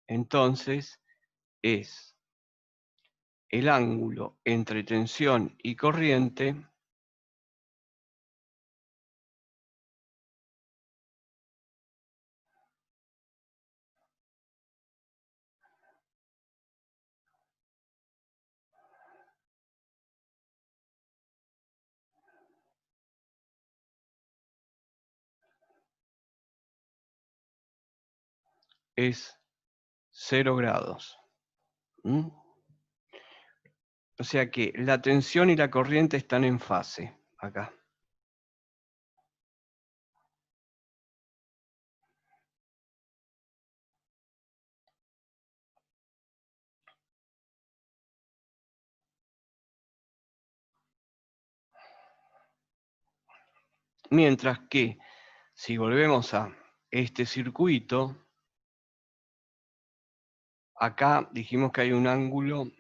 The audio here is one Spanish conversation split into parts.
entonces es el ángulo entre tensión y corriente es 0 grados. ¿Mm? O sea que la tensión y la corriente están en fase acá. Mientras que si volvemos a este circuito, acá dijimos que hay un ángulo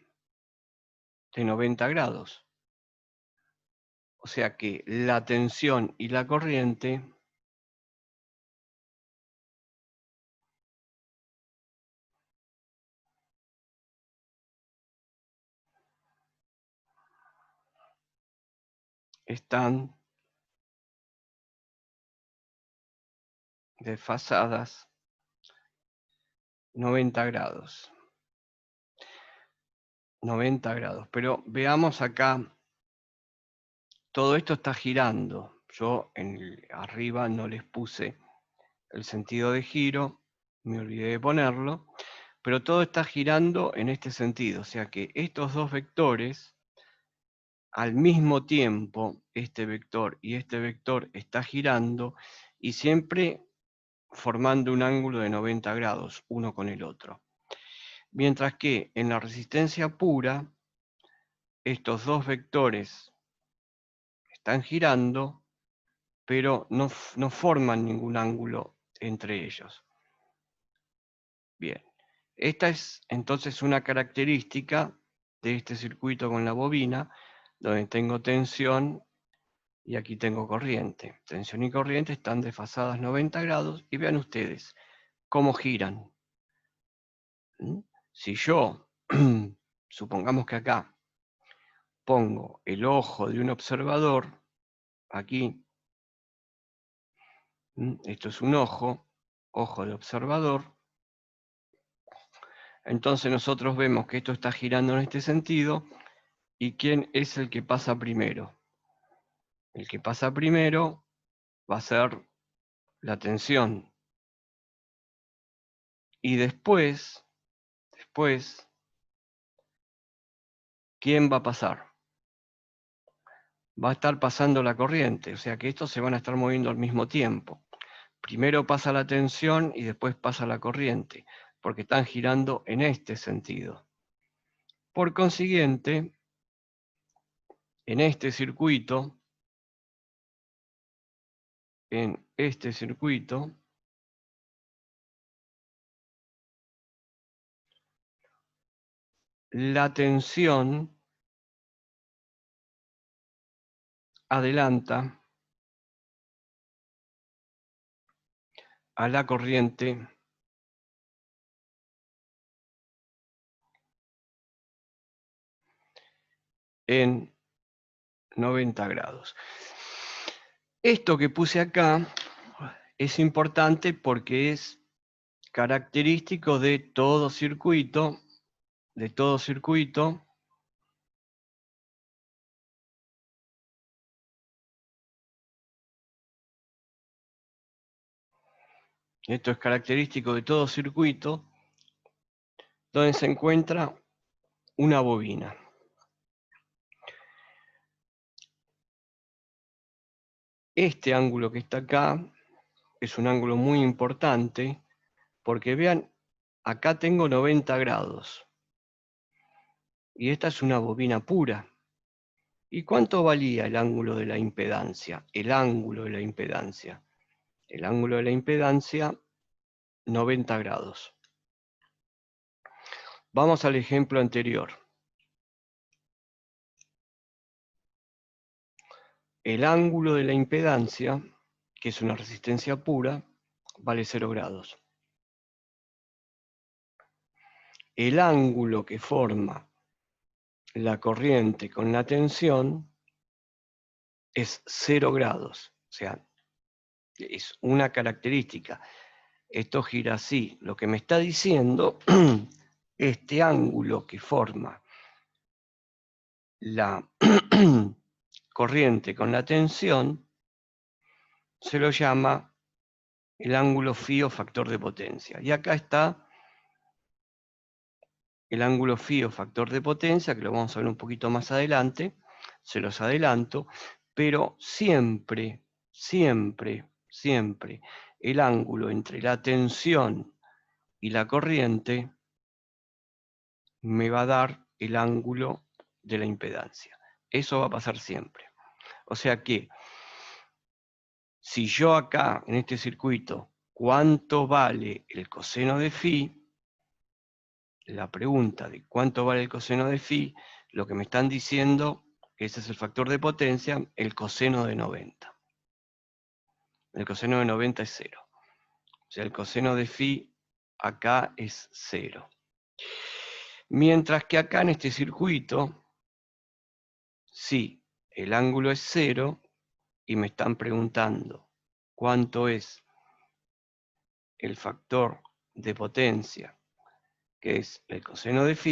de 90 grados. O sea que la tensión y la corriente están desfasadas 90 grados. 90 grados. Pero veamos acá, todo esto está girando. Yo arriba no les puse el sentido de giro, me olvidé de ponerlo, pero todo está girando en este sentido. O sea que estos dos vectores, al mismo tiempo, este vector y este vector está girando y siempre formando un ángulo de 90 grados, uno con el otro. Mientras que en la resistencia pura, estos dos vectores están girando, pero no forman ningún ángulo entre ellos. Bien, esta es entonces una característica de este circuito con la bobina, donde tengo tensión y aquí tengo corriente. Tensión y corriente están desfasadas 90 grados y vean ustedes cómo giran. Si yo, supongamos que acá, pongo el ojo de un observador, aquí, esto es un ojo de observador, entonces nosotros vemos que esto está girando en este sentido, ¿y quién es el que pasa primero? El que pasa primero va a ser la tensión. Y después, ¿quién va a pasar? Va a estar pasando la corriente, o sea que estos se van a estar moviendo al mismo tiempo. Primero pasa la tensión y después pasa la corriente, porque están girando en este sentido. Por consiguiente, en este circuito, la tensión adelanta a la corriente en 90 grados. Esto que puse acá es importante porque es característico de todo circuito, esto es característico de todo circuito donde se encuentra una bobina. Este ángulo que está acá es un ángulo muy importante porque vean, acá tengo 90 grados y esta es una bobina pura. ¿Y cuánto valía el ángulo de la impedancia? El ángulo de la impedancia. El ángulo de la impedancia, 90 grados. Vamos al ejemplo anterior. El ángulo de la impedancia, que es una resistencia pura, vale 0 grados. el ángulo que forma la corriente con la tensión es 0 grados. O sea, es una característica. Esto gira así. Lo que me está diciendo, este ángulo que forma la corriente con la tensión, se lo llama el ángulo φ o factor de potencia. Y acá está el ángulo φ o factor de potencia, que lo vamos a ver un poquito más adelante, se los adelanto, pero siempre, siempre, siempre el ángulo entre la tensión y la corriente me va a dar el ángulo de la impedancia. Eso va a pasar siempre. O sea que, si yo acá, en este circuito, ¿cuánto vale el coseno de φ? La pregunta de cuánto vale el coseno de φ, lo que me están diciendo, ese es el factor de potencia, el coseno de 90. El coseno de 90 es 0. O sea, el coseno de φ acá es 0. Mientras que acá en este circuito, sí, el ángulo es 0 y me están preguntando cuánto es el factor de potencia, que es el coseno de φ,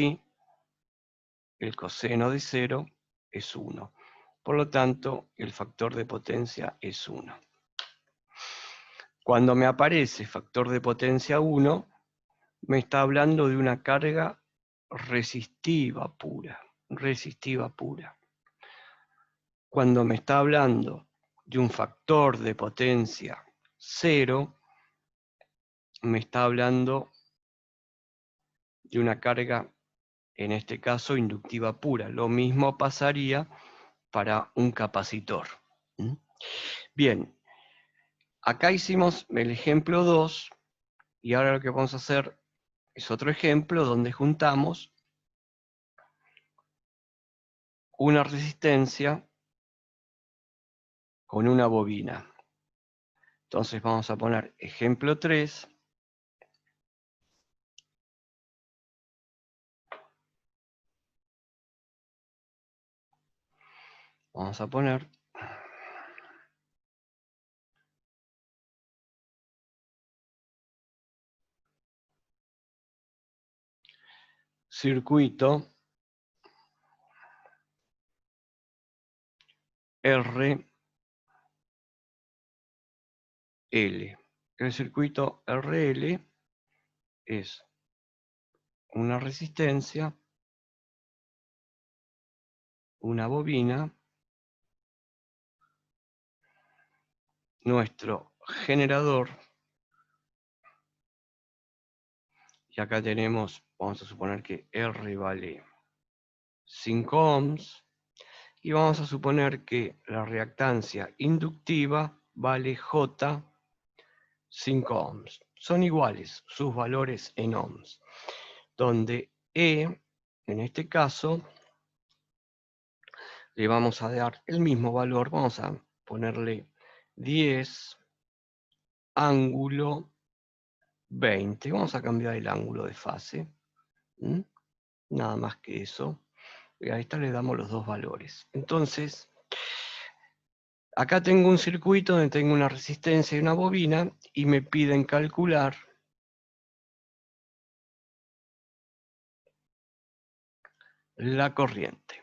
el coseno de 0 es 1. Por lo tanto, el factor de potencia es 1. Cuando me aparece factor de potencia 1, me está hablando de una carga resistiva pura. Resistiva pura. Cuando me está hablando de un factor de potencia 0, me está hablando de una carga, en este caso, inductiva pura. Lo mismo pasaría para un capacitor. Bien, acá hicimos el ejemplo 2, y ahora lo que vamos a hacer es otro ejemplo donde juntamos una resistencia con una bobina. Entonces vamos a poner ejemplo 3. Vamos a poner circuito RL. El circuito RL es una resistencia, una bobina, nuestro generador, y acá tenemos, vamos a suponer que R vale 5 ohms, y vamos a suponer que la reactancia inductiva vale J 5 ohms. Son iguales sus valores en ohms, donde E, en este caso, le vamos a dar el mismo valor, vamos a ponerle 10 ángulo 20. Vamos a cambiar el ángulo de fase. Nada más que eso. Y a esta le damos los dos valores. Entonces, acá tengo un circuito donde tengo una resistencia y una bobina y me piden calcular la corriente.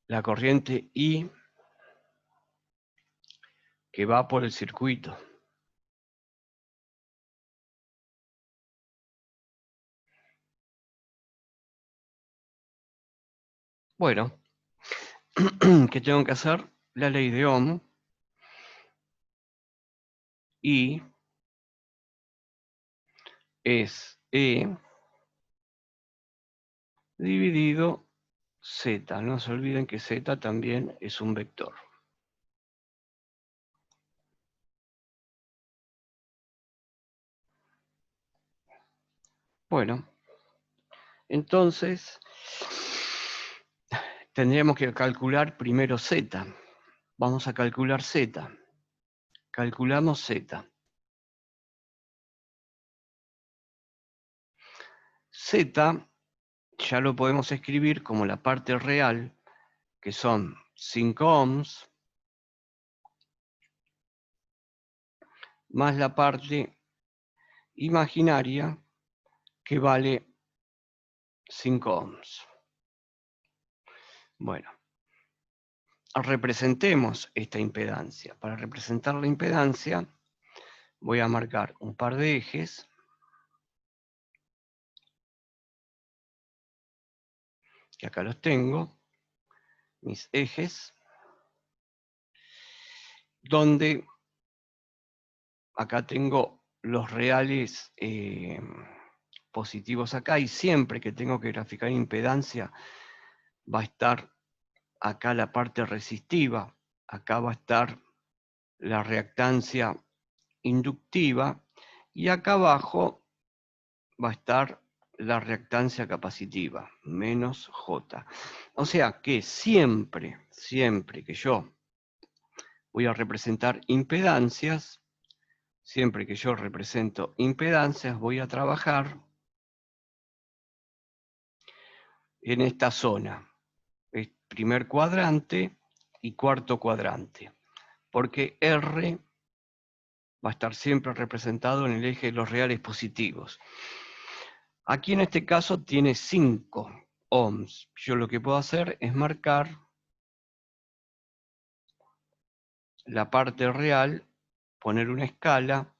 La corriente I que va por el circuito. Bueno, ¿qué tengo que hacer? La ley de Ohm. I es E dividido Z. No se olviden que Z también es un vector. Bueno, entonces tendríamos que calcular primero Z. Vamos a calcular Z. Calculamos Z. Z ya lo podemos escribir como la parte real, que son 5 ohms, más la parte imaginaria, que vale 5 ohms. Bueno, representemos esta impedancia. Para representar la impedancia, voy a marcar un par de ejes, que acá los tengo, mis ejes, donde acá tengo los reales positivos acá, y siempre que tengo que graficar impedancia, va a estar acá la parte resistiva, acá va a estar la reactancia inductiva, y acá abajo va a estar la reactancia capacitiva, menos J. O sea que siempre que yo voy a representar impedancias, siempre que yo represento impedancias, voy a trabajar en esta zona, primer cuadrante y cuarto cuadrante, porque R va a estar siempre representado en el eje de los reales positivos. Aquí en este caso tiene 5 ohms. Yo lo que puedo hacer es marcar la parte real, poner una escala,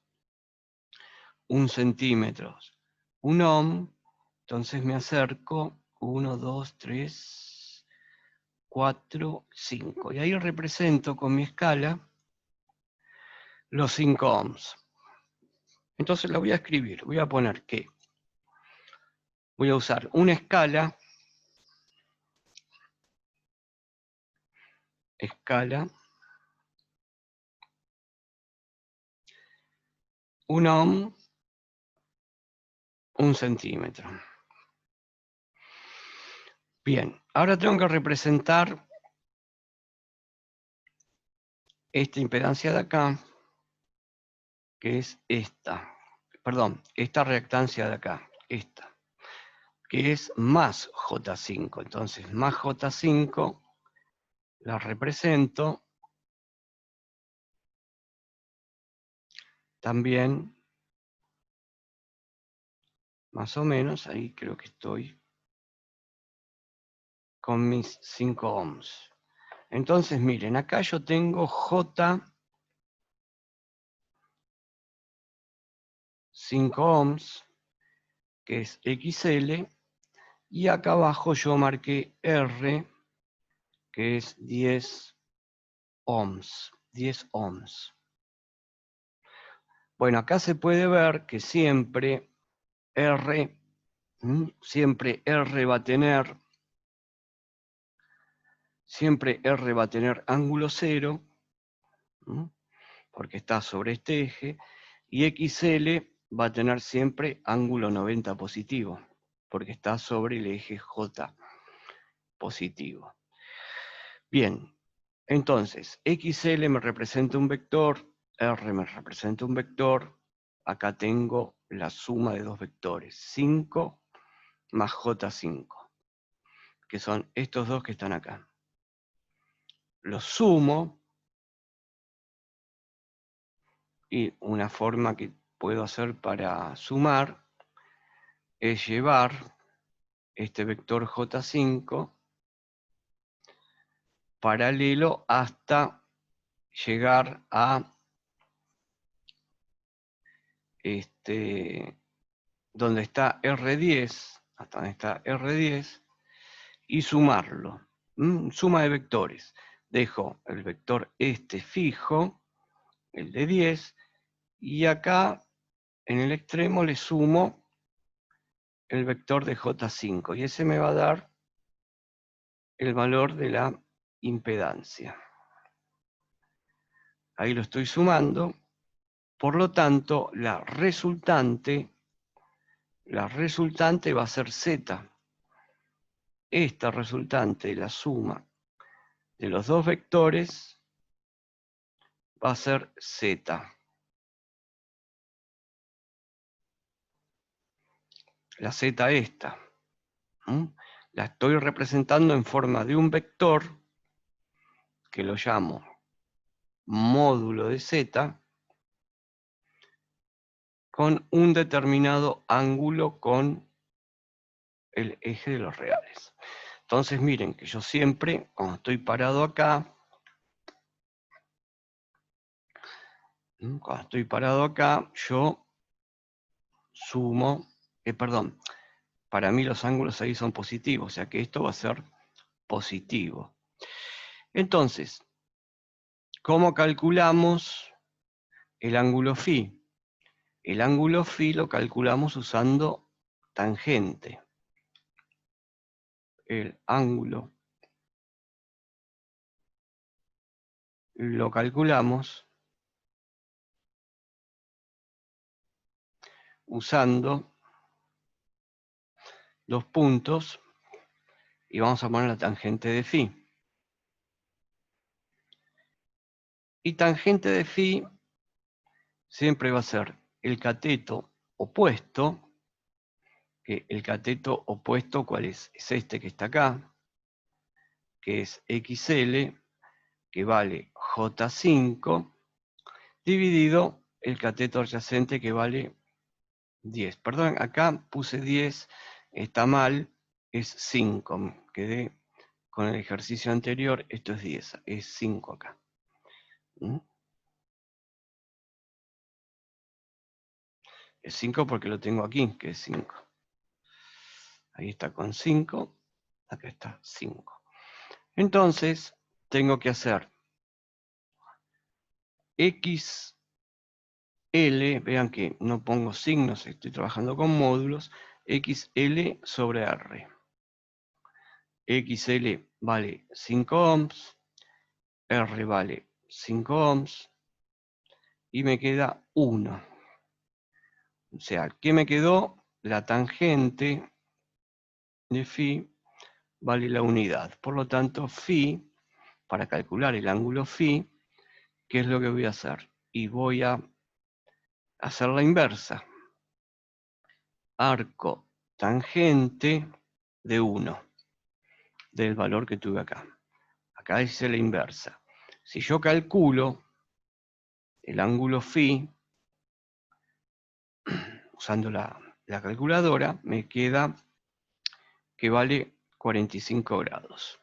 1 centímetro, 1 ohm, entonces me acerco, 1, 2, 3, 4, 5. Y ahí represento con mi escala los 5 ohms. Entonces la voy a escribir, voy a poner que voy a usar una escala, 1 ohm, 1 centímetro. Bien, ahora tengo que representar esta impedancia de acá, que es esta. Perdón, esta reactancia de acá, esta, que es más J5. Entonces, más J5 la represento también, más o menos, ahí creo que estoy, con mis 5 ohms. Entonces, miren, acá yo tengo J 5 ohms, que es XL, y acá abajo yo marqué R, que es 10 ohms, 10 ohms. Bueno, acá se puede ver que siempre R va a tener, ángulo cero, porque está sobre este eje, y XL va a tener siempre ángulo 90 positivo, porque está sobre el eje J positivo. Bien, entonces, XL me representa un vector, R me representa un vector, acá tengo la suma de dos vectores, 5 más J5, que son estos dos que están acá. Los sumo, y una forma que puedo hacer para sumar es llevar este vector J5 paralelo hasta llegar a donde está R10, hasta donde está R10, y sumarlo. Suma de vectores. Dejo el vector fijo, el de 10, y acá en el extremo le sumo el vector de J5, y ese me va a dar el valor de la impedancia. Ahí lo estoy sumando, por lo tanto la resultante va a ser Z. Esta resultante, la suma de los dos vectores, va a ser Z. la z esta. La estoy representando en forma de un vector que lo llamo módulo de z con un determinado ángulo con el eje de los reales. Entonces miren que yo siempre, cuando estoy parado acá, yo sumo, perdón, para mí los ángulos ahí son positivos, o sea que esto va a ser positivo. Entonces, ¿cómo calculamos el ángulo phi? El ángulo phi lo calculamos usando tangente. El ángulo lo calculamos usando los puntos y vamos a poner la tangente de phi. Y tangente de phi siempre va a ser el cateto opuesto, que el cateto opuesto, ¿cuál es? Es este que está acá, que es XL, que vale J5, dividido el cateto adyacente, que vale 10. Perdón, acá puse 10, está mal, es 5. Quedé con el ejercicio anterior, esto es 10, es 5 acá. Es 5 porque lo tengo aquí, que es 5. Ahí está con 5, acá está 5. Entonces, tengo que hacer XL, vean que no pongo signos, estoy trabajando con módulos, XL sobre R. XL vale 5 ohms, R vale 5 ohms, y me queda 1. O sea, ¿qué me quedó? La tangente de phi vale la unidad. Por lo tanto, phi, para calcular el ángulo phi, ¿qué es lo que voy a hacer? Y voy a hacer la inversa. Arco tangente de 1, del valor que tuve acá. Acá hice la inversa. Si yo calculo el ángulo phi, usando la calculadora, me queda que vale 45 grados.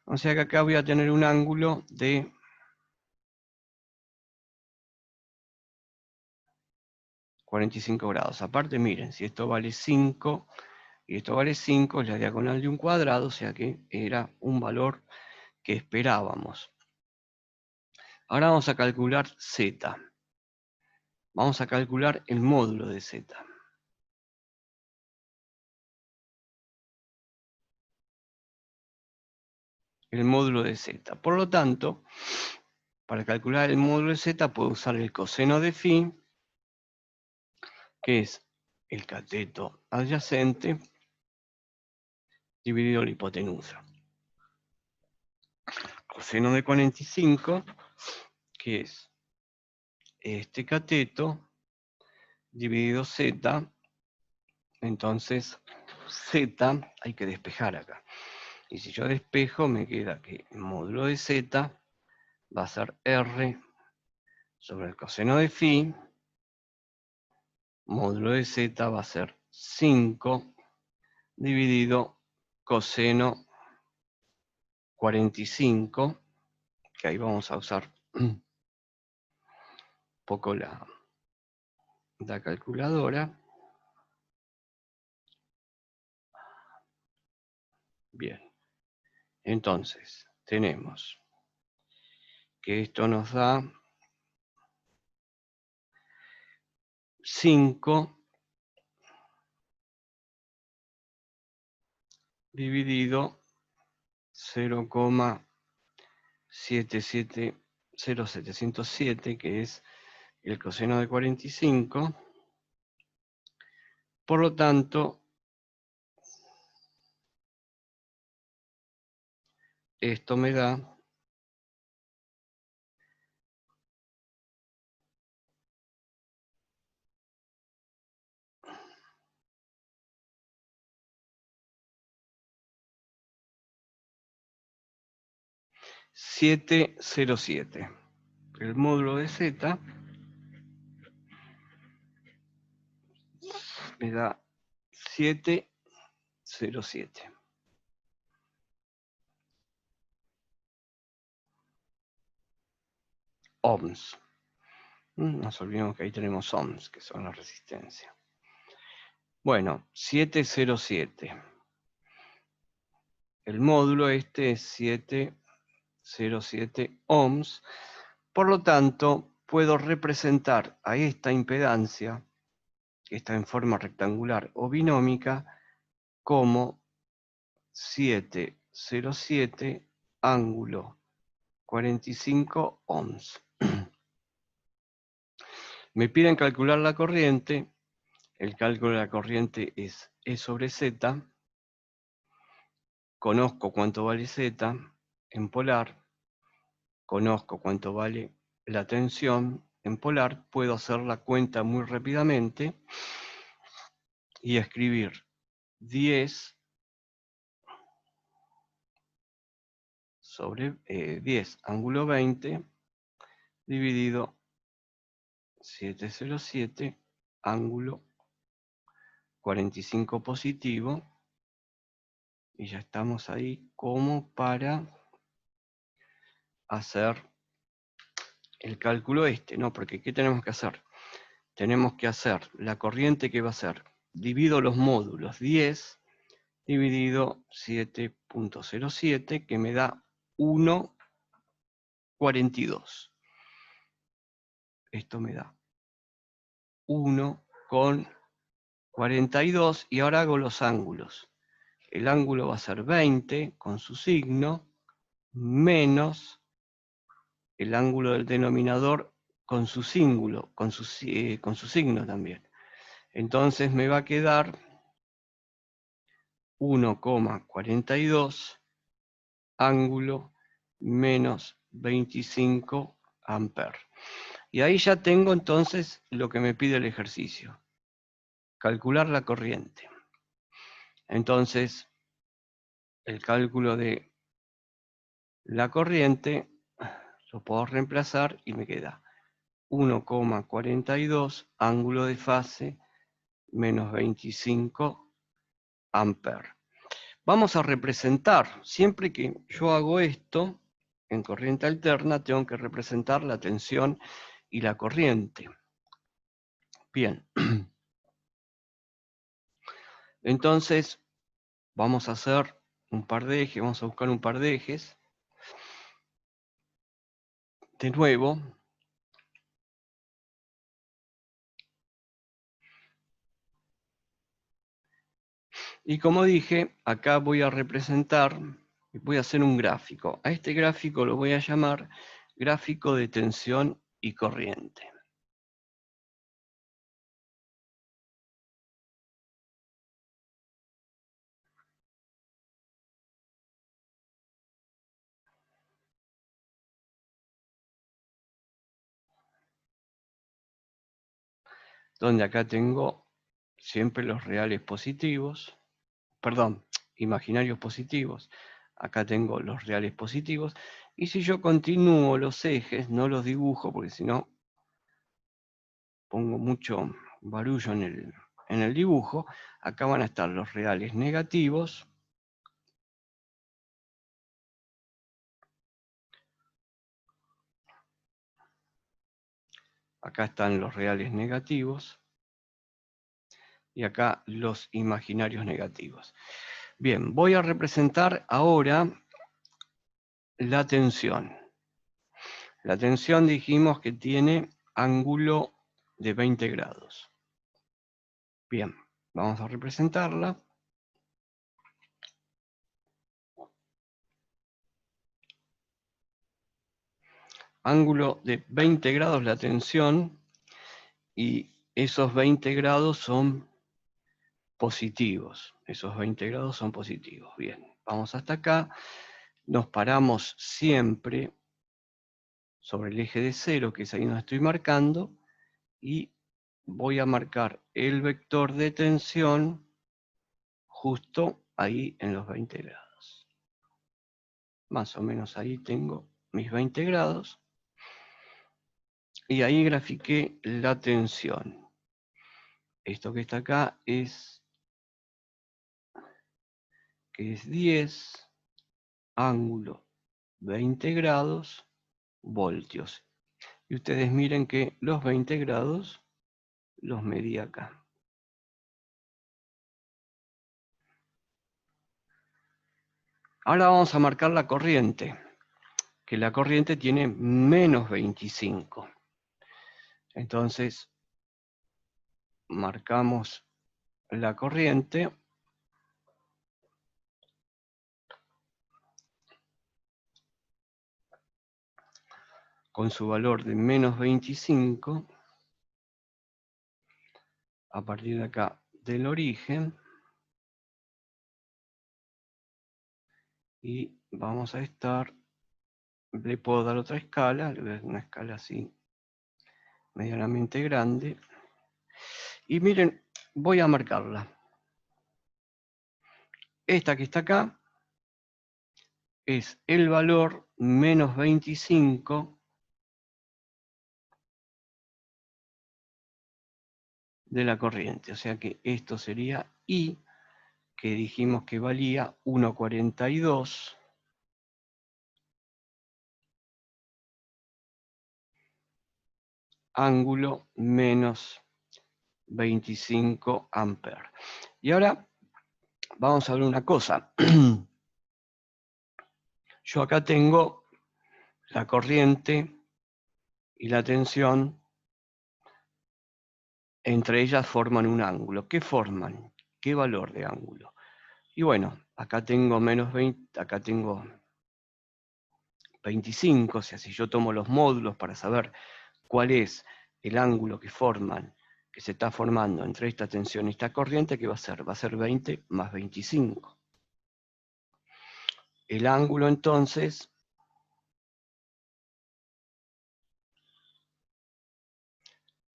O sea que acá voy a tener un ángulo de 45 grados. Aparte, miren, si esto vale 5 y esto vale 5, es la diagonal de un cuadrado, o sea que era un valor que esperábamos. Ahora vamos a calcular z. Vamos a calcular el módulo de z. El módulo de z. Por lo tanto, para calcular el módulo de z puedo usar el coseno de phi, que es el cateto adyacente dividido la hipotenusa. Coseno de 45, que es este cateto dividido z. Entonces, z hay que despejar acá. Y si yo despejo, me queda que el módulo de z va a ser r sobre el coseno de phi. Módulo de z va a ser 5 dividido coseno 45, que ahí vamos a usar un poco la calculadora. Bien, entonces tenemos que esto nos da 5 dividido 0,770,707, que es el coseno de 45. Por lo tanto, esto me da 707. El módulo de Z me da 707. Ohms. Nos olvidemos que ahí tenemos ohms, que son la resistencia. Bueno, 707. El módulo este es 707 ohms. Por lo tanto, puedo representar a esta impedancia, que está en forma rectangular o binómica, como 707 ángulo 45 ohms. Me piden calcular la corriente. El cálculo de la corriente es E sobre Z. Conozco cuánto vale Z en polar. Conozco cuánto vale la tensión en polar. Puedo hacer la cuenta muy rápidamente y escribir 10 sobre 10 ángulo 20 dividido 707 ángulo 45 positivo, y ya estamos ahí como para hacer el cálculo este, ¿no? Porque ¿qué tenemos que hacer? Tenemos que hacer la corriente que va a ser, divido los módulos 10 dividido 7.07, que me da 1,42. Esto me da 1,42, y ahora hago los ángulos. El ángulo va a ser 20 con su signo, menos el ángulo del denominador con su signo, con su signo también. Entonces me va a quedar 1,42 ángulo menos 25 amperes. Y ahí ya tengo entonces lo que me pide el ejercicio. Calcular la corriente. Entonces, el cálculo de la corriente lo puedo reemplazar y me queda 1,42 ángulo de fase menos 25 amperes. Vamos a representar, siempre que yo hago esto, en corriente alterna, tengo que representar la tensión y la corriente. Bien. Entonces, vamos a hacer un par de ejes, vamos a buscar un par de ejes. De nuevo, y como dije, acá voy a representar, voy a hacer un gráfico. A este gráfico lo voy a llamar gráfico de tensión y corriente. Donde acá tengo siempre los reales positivos, perdón, imaginarios positivos. Acá tengo los reales positivos. Y si yo continúo los ejes, no los dibujo, porque si no pongo mucho barullo en el dibujo. Acá van a estar los reales negativos. Acá están los reales negativos. Y acá los imaginarios negativos. Bien, voy a representar ahora la tensión. La tensión dijimos que tiene ángulo de 20 grados. Bien, vamos a representarla. Ángulo de 20 grados la tensión, y esos 20 grados son positivos. Esos 20 grados son positivos. Bien, vamos hasta acá. Nos paramos siempre sobre el eje de 0, que es ahí donde estoy marcando, y voy a marcar el vector de tensión justo ahí en los 20 grados. Más o menos ahí tengo mis 20 grados. Y ahí grafiqué la tensión. Esto que está acá es 10, ángulo 20 grados, voltios. Y ustedes miren que los 20 grados los medí acá. Ahora vamos a marcar la corriente, que la corriente tiene menos 25. Entonces, marcamos la corriente. Con su valor de menos 25, a partir de acá del origen, y vamos a estar, le puedo dar otra escala, le voy a dar una escala así, medianamente grande, y miren, voy a marcarla. Esta que está acá es el valor menos 25 de la corriente, o sea que esto sería I, que dijimos que valía 1,42, ángulo menos 25 amperes. Y ahora vamos a ver una cosa. Yo acá tengo la corriente y la tensión, entre ellas forman un ángulo. ¿Qué forman? ¿Qué valor de ángulo? Y bueno, acá tengo menos 20, acá tengo 25, o sea, si yo tomo los módulos para saber cuál es el ángulo que se está formando entre esta tensión y esta corriente, ¿qué va a ser? Va a ser 20 más 25. El ángulo entonces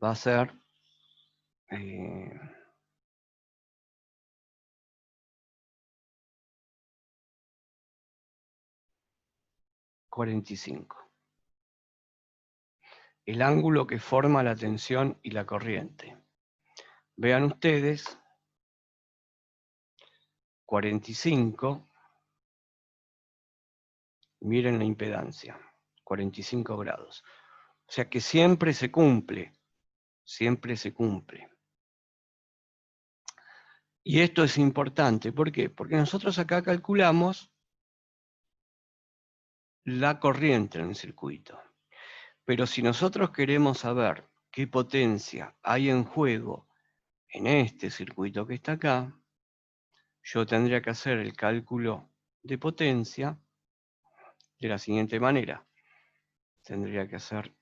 va a ser 45. El ángulo que forma la tensión y la corriente. Vean ustedes, 45, miren la impedancia, 45 grados. O sea que siempre se cumple, siempre se cumple. Y esto es importante, ¿por qué? Porque nosotros acá calculamos la corriente en el circuito. Pero si nosotros queremos saber qué potencia hay en juego en este circuito que está acá, yo tendría que hacer el cálculo de potencia de la siguiente manera. Tendría que hacer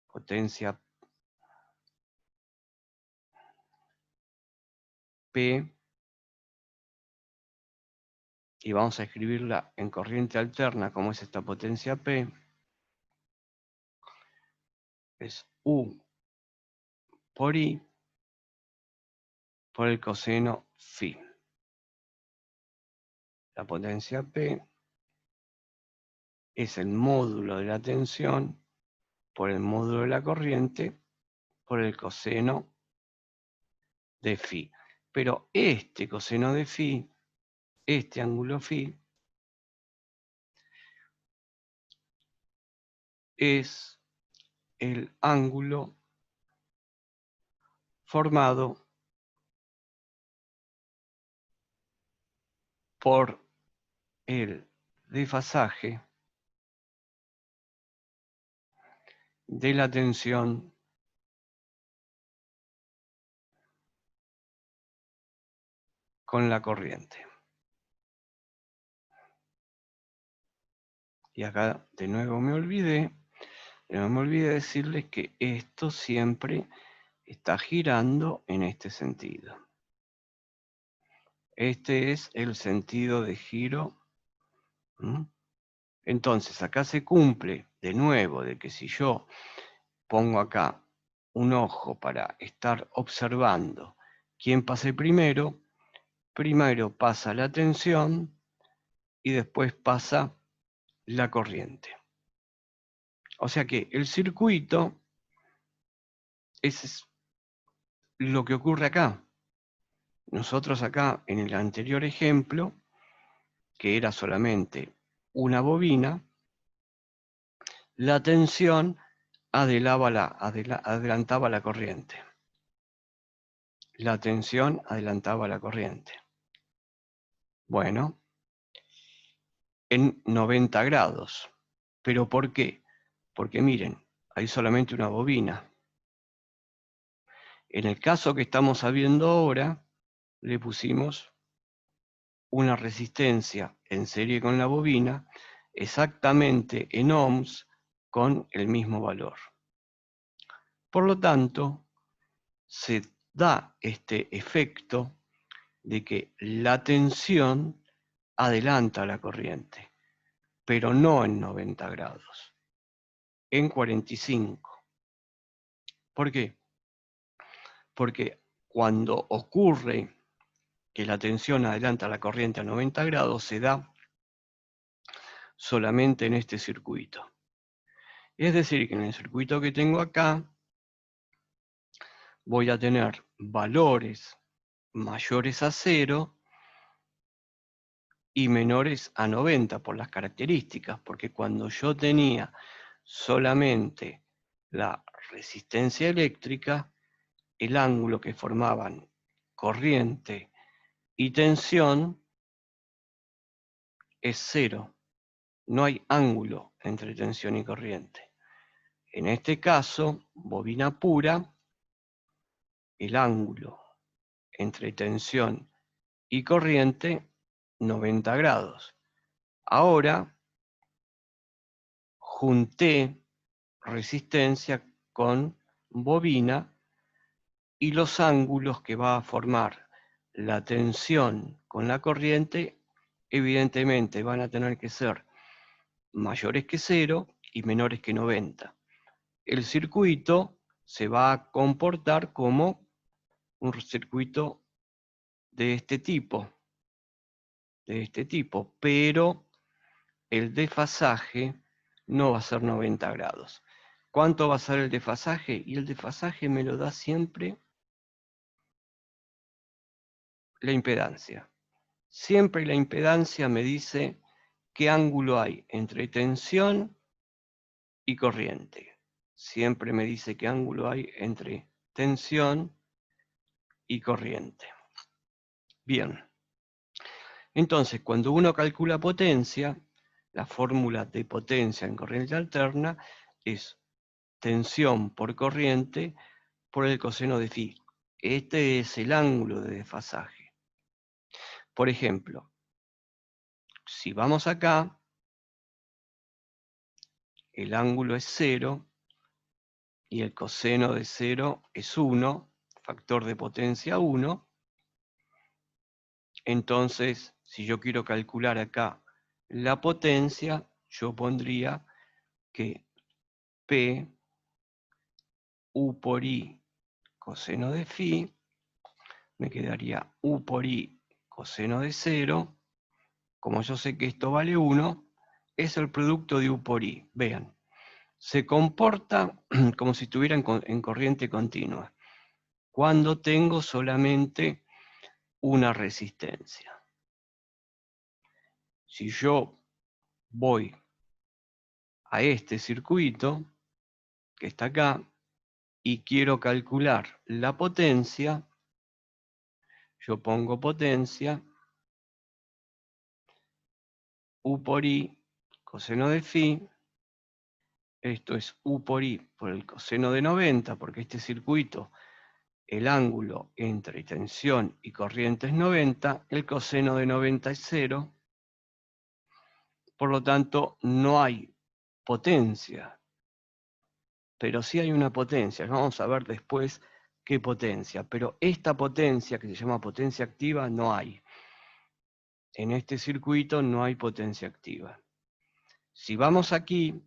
potencia P, y vamos a escribirla en corriente alterna, como es esta potencia P, es U por I por el coseno phi. La potencia P es el módulo de la tensión por el módulo de la corriente por el coseno de phi. Pero este coseno de phi, este ángulo phi, es el ángulo formado por el desfasaje de la tensión con la corriente. Y acá de nuevo me olvidé decirles que esto siempre está girando en este sentido. Este es el sentido de giro. Entonces acá se cumple de nuevo de que si yo pongo acá un ojo para estar observando quién pase primero, primero pasa la tensión y después pasa la corriente. O sea que el circuito es lo que ocurre acá. Nosotros acá, en el anterior ejemplo, que era solamente una bobina, la tensión adelantaba la corriente. La tensión adelantaba la corriente. Bueno, en 90 grados. ¿Pero por qué? Porque miren, hay solamente una bobina. En el caso que estamos viendo ahora, le pusimos una resistencia en serie con la bobina, exactamente en ohms, con el mismo valor. Por lo tanto, se da este efecto de que la tensión adelanta la corriente, pero no en 90 grados, en 45. ¿Por qué? Porque cuando ocurre que la tensión adelanta la corriente a 90 grados, se da solamente en este circuito. Es decir, que en el circuito que tengo acá, voy a tener valores mayores a 0 y menores a 90 por las características, porque cuando yo tenía solamente la resistencia eléctrica, el ángulo que formaban corriente y tensión es 0. No hay ángulo entre tensión y corriente. En este caso, bobina pura, el ángulo entre tensión y corriente, 90 grados. Ahora, junté resistencia con bobina y los ángulos que va a formar la tensión con la corriente, evidentemente van a tener que ser mayores que 0 y menores que 90. El circuito se va a comportar como un circuito de este tipo, pero el desfasaje no va a ser 90 grados. ¿Cuánto va a ser el desfasaje? Y el desfasaje me lo da siempre la impedancia. Siempre la impedancia me dice qué ángulo hay entre tensión y corriente. Siempre me dice qué ángulo hay entre tensión y corriente. Bien. Entonces, cuando uno calcula potencia, la fórmula de potencia en corriente alterna es tensión por corriente por el coseno de phi. Este es el ángulo de desfasaje. Por ejemplo, si vamos acá, el ángulo es 0 y el coseno de 0 es 1, factor de potencia 1. Entonces, si yo quiero calcular acá la potencia, yo pondría que P U por I coseno de phi, me quedaría U por I coseno de 0. Como yo sé que esto vale 1, es el producto de U por I. Vean, se comporta como si estuviera en corriente continua, cuando tengo solamente una resistencia. Si yo voy a este circuito, que está acá, y quiero calcular la potencia, yo pongo potencia, U por I, coseno de phi, esto es U por I por el coseno de 90, porque este circuito, el ángulo entre tensión y corriente es 90, el coseno de 90 es 0, por lo tanto no hay potencia, pero sí hay una potencia. Vamos a ver después qué potencia, pero esta potencia que se llama potencia activa no hay. En este circuito no hay potencia activa. Si vamos aquí,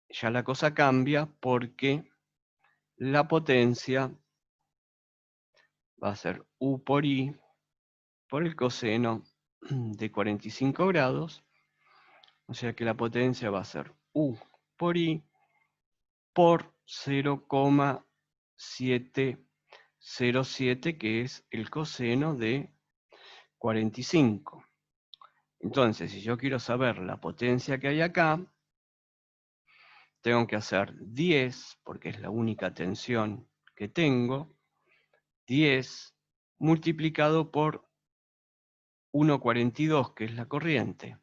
ya la cosa cambia porque la potencia va a ser U por I por el coseno de 45 grados O sea que la potencia va a ser U por I por 0,707, que es el coseno de 45. Entonces, si yo quiero saber la potencia que hay acá, tengo que hacer 10, porque es la única tensión que tengo, 10 multiplicado por 1,42, que es la corriente.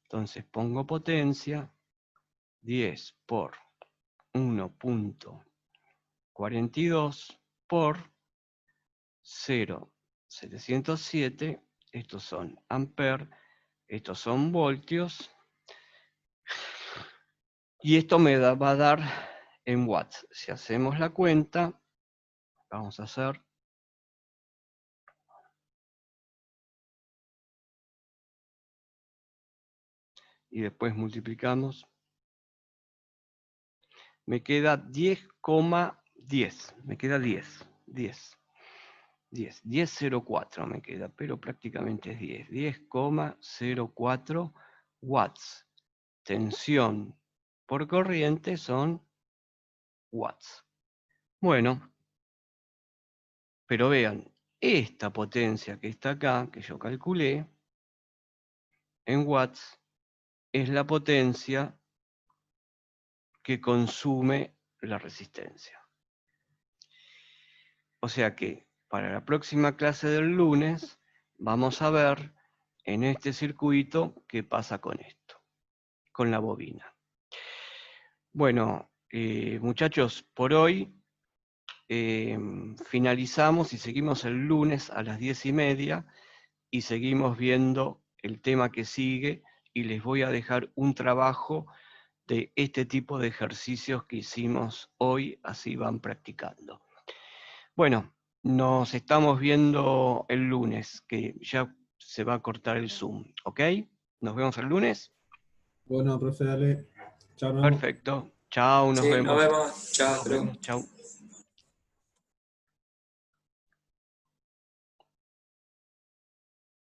Entonces pongo potencia, 10 por 1,42 por 0,707, estos son amperes, estos son voltios, y esto me va a dar en watts. Si hacemos la cuenta, vamos a hacer y después multiplicamos, me queda 10,10, me queda 10,04 me queda, pero prácticamente es 10,04 watts. Tensión por corriente son watts. Bueno, pero vean, esta potencia que está acá, que yo calculé, en watts, es la potencia que consume la resistencia. O sea que para la próxima clase del lunes vamos a ver en este circuito qué pasa con esto, con la bobina. Bueno, muchachos, por hoy finalizamos y seguimos el lunes a las 10:30 y seguimos viendo el tema que sigue, y les voy a dejar un trabajo de este tipo de ejercicios que hicimos hoy, así van practicando. Bueno, nos estamos viendo el lunes, que ya se va a cortar el Zoom, ¿ok? Nos vemos el lunes. Bueno, profe, dale. Chao, nos vemos. Perfecto. Chao, nos Sí, nos vemos. vemos. Chao, Nos hasta luego. vemos, chao.